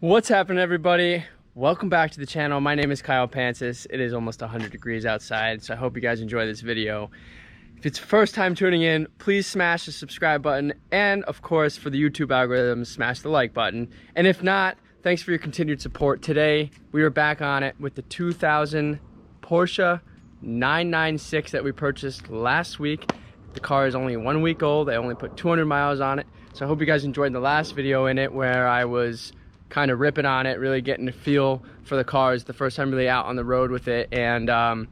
What's happening, everybody? Welcome back to the channel. My name is Pancis. It is almost 100 degrees outside, so I hope you guys enjoy this video. If it's your first time tuning in, please smash the subscribe button, and of course, for the YouTube algorithm, smash the like button. And if not, thanks for your continued support. Today, we are back on it with the 2000 Porsche 996 that we purchased last week. The car is only 1 week old. I only put 200 miles on it. So I hope you guys enjoyed the last video in it where I was kind of ripping on it, really getting a feel for the car. It's the first time really out on the road with it. And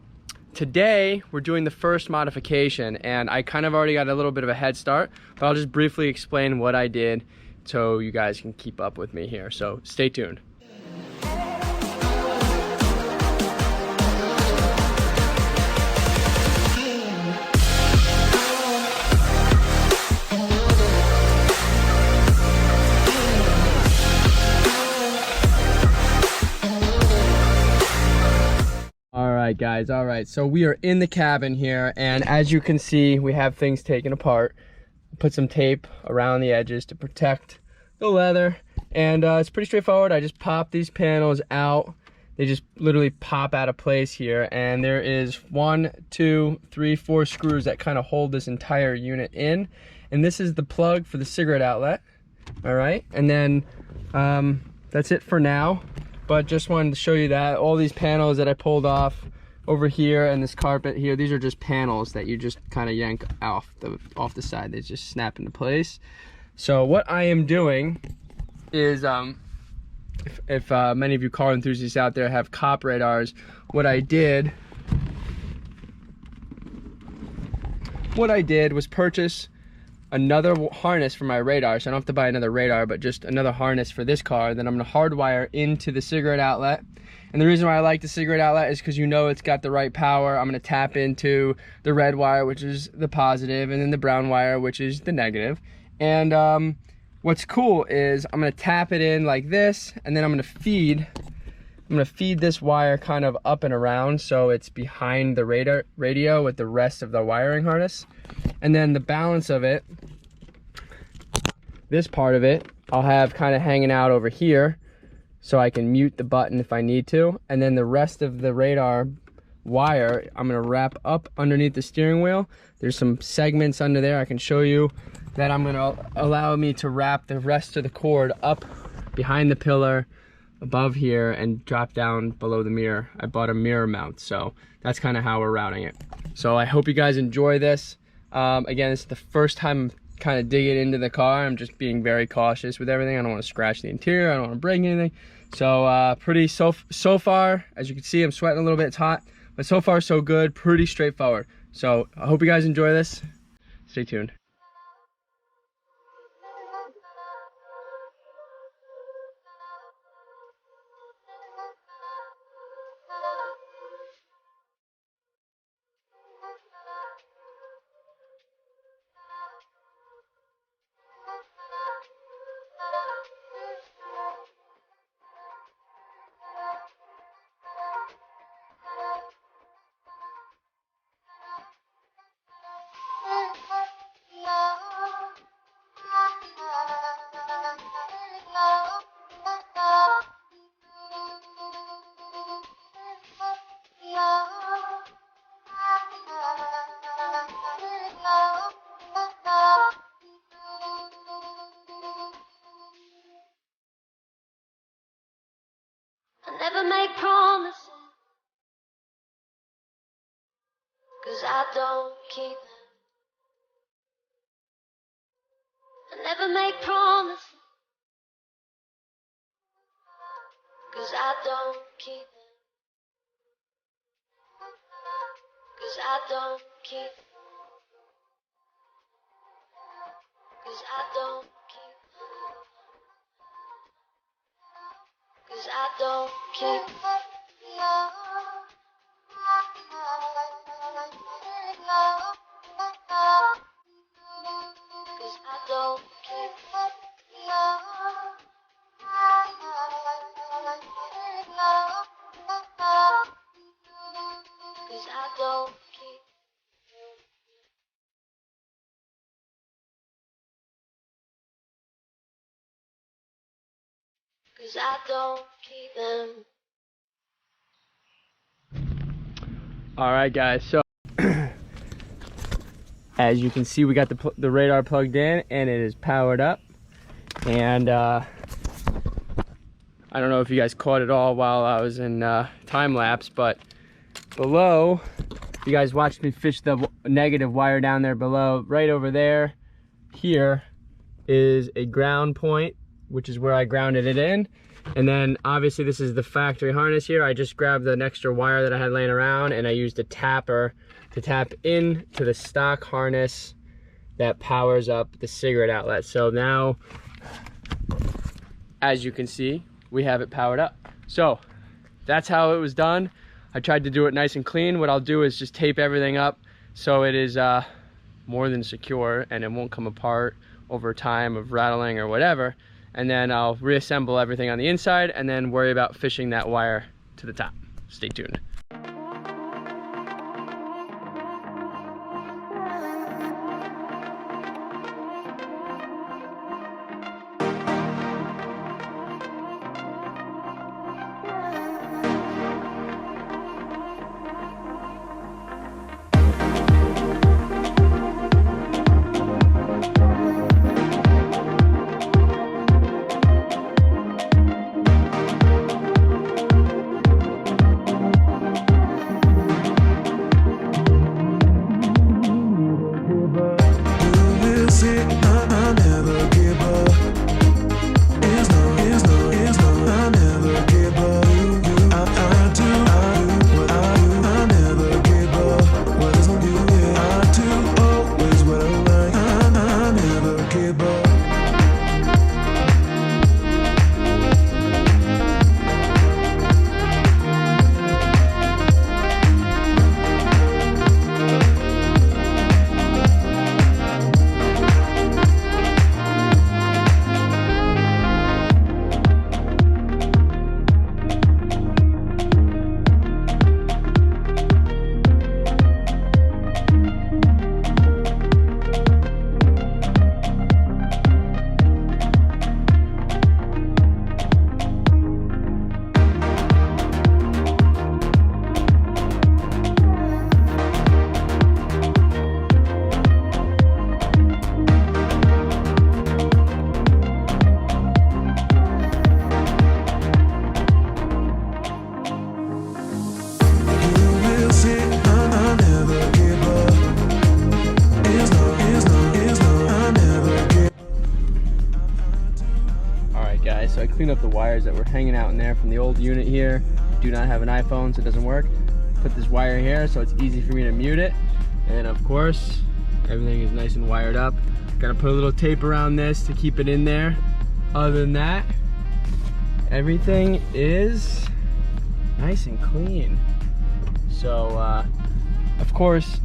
today we're doing the first modification, and I kind of already got a little bit of a head start, but I'll just briefly explain what I did so you guys can keep up with me here. So stay tuned. Alright guys, alright, so we are in the cabin here, and as you can see, we have things taken apart. Put some tape around the edges to protect the leather, and it's pretty straightforward. I just pop these panels out. They just literally pop out of place here, and there is 1, 2, 3, 4 screws that kind of hold this entire unit in, and this is the plug for the cigarette outlet. Alright, and then that's it for now. But just wanted to show you that all these panels that I pulled off over here and this carpet here, these are just panels that you just kind of yank off the side. They just snap into place. So what I am doing is, if many of you car enthusiasts out there have cop radars, what I did was purchase another harness for my radar, so I don't have to buy another radar, but just another harness for this car. Then I'm going to hardwire into the cigarette outlet. And the reason why I like the cigarette outlet is because you know it's got the right power. I'm going to tap into the red wire, which is the positive, and then the brown wire, which is the negative. And what's cool is I'm going to tap it in like this, and then I'm going to feed this wire kind of up and around so it's behind the radio with the rest of the wiring harness. And then the balance of it, this part of it, I'll have kind of hanging out over here so I can mute the button if I need to. And then the rest of the radar wire, I'm going to wrap up underneath the steering wheel. There's some segments under there I can show you that I'm going to allow me to wrap the rest of the cord up behind the pillar above here and drop down below the mirror. I bought a mirror mount, so that's kind of how we're routing it. So I hope you guys enjoy this. Again, this is the first time I'm kind of digging into the car. I'm just being very cautious with everything. I don't want to scratch the interior. I don't want to break anything. So pretty so far, as you can see, I'm sweating a little bit. It's hot, but so far so good. Pretty straightforward. So I hope you guys enjoy this. Stay tuned. Never make promises, 'cause I don't keep them. I never make promises, 'cause I don't keep them. 'Cause I don't keep them. 'Cause I don't keep them. 'Cause I don't keep them. 'cause I don't keep them. All right, guys, so as you can see, we got the radar plugged in and it is powered up. And I don't know if you guys caught it all while I was in time lapse, but below, you guys watched me fish the negative wire down there below. Right over there, here is a ground point, which is where I grounded it in. And then obviously this is the factory harness here. I just grabbed an extra wire that I had laying around and I used a tapper to tap into the stock harness that powers up the cigarette outlet. So now, as you can see, we have it powered up. So that's how it was done. I tried to do it nice and clean. What I'll do is just tape everything up so it is more than secure and it won't come apart over time of rattling or whatever. And then I'll reassemble everything on the inside and then worry about fishing that wire to the top. Stay tuned. So I cleaned up the wires that were hanging out in there from the old unit here. I do not have an iPhone, so it doesn't work. Put this wire here so it's easy for me to mute it. And of course, everything is nice and wired up. Gotta put a little tape around this to keep it in there. Other than that, everything is nice and clean. So, of course,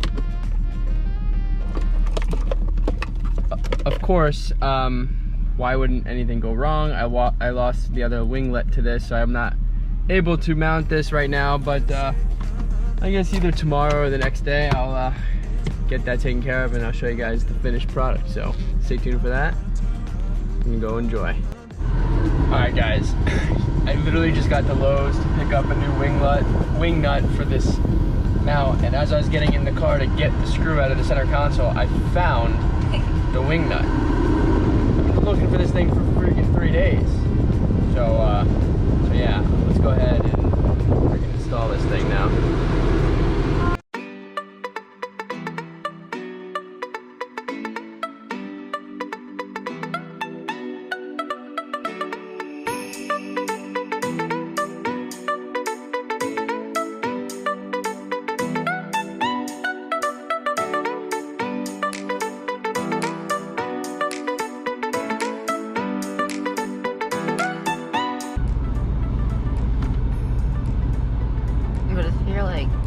why wouldn't anything go wrong? I lost the other winglet to this, so I'm not able to mount this right now, but I guess either tomorrow or the next day I'll get that taken care of and I'll show you guys the finished product. So stay tuned for that and go enjoy. Alright guys, I literally just got to Lowe's to pick up a new wing nut for this mount, and as I was getting in the car to get the screw out of the center console, I found the wing nut. Looking for this thing for freaking 3 days. So yeah, let's go ahead and freaking install this thing now.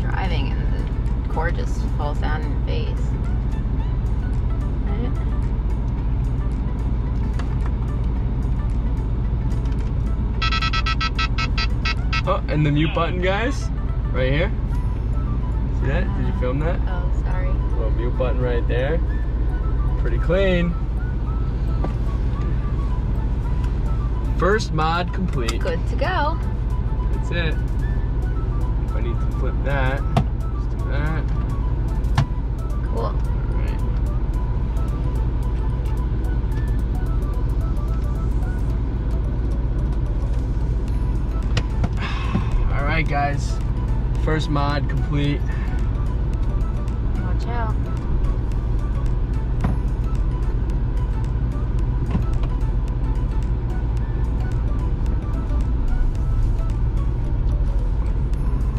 Driving and the cord just falls down in your face. Right? Oh, and the mute button, guys, right here. See that? Did you film that? Oh, sorry. Little mute button right there. Pretty clean. First mod complete. Good to go. That's it. If I need to flip that, just do that. Cool. Alright. Alright guys. First mod complete. Watch out.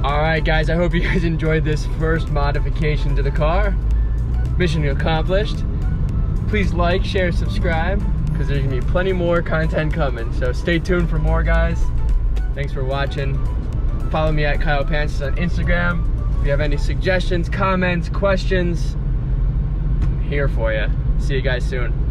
Alright guys, I hope you guys enjoyed this first modification to the car. Mission accomplished. Please like, share, subscribe, because there's gonna be plenty more content coming. So stay tuned for more, guys. Thanks for watching. Follow me at Kyle Pancis on Instagram. If you have any suggestions, comments, questions, I'm here for you. See you guys soon.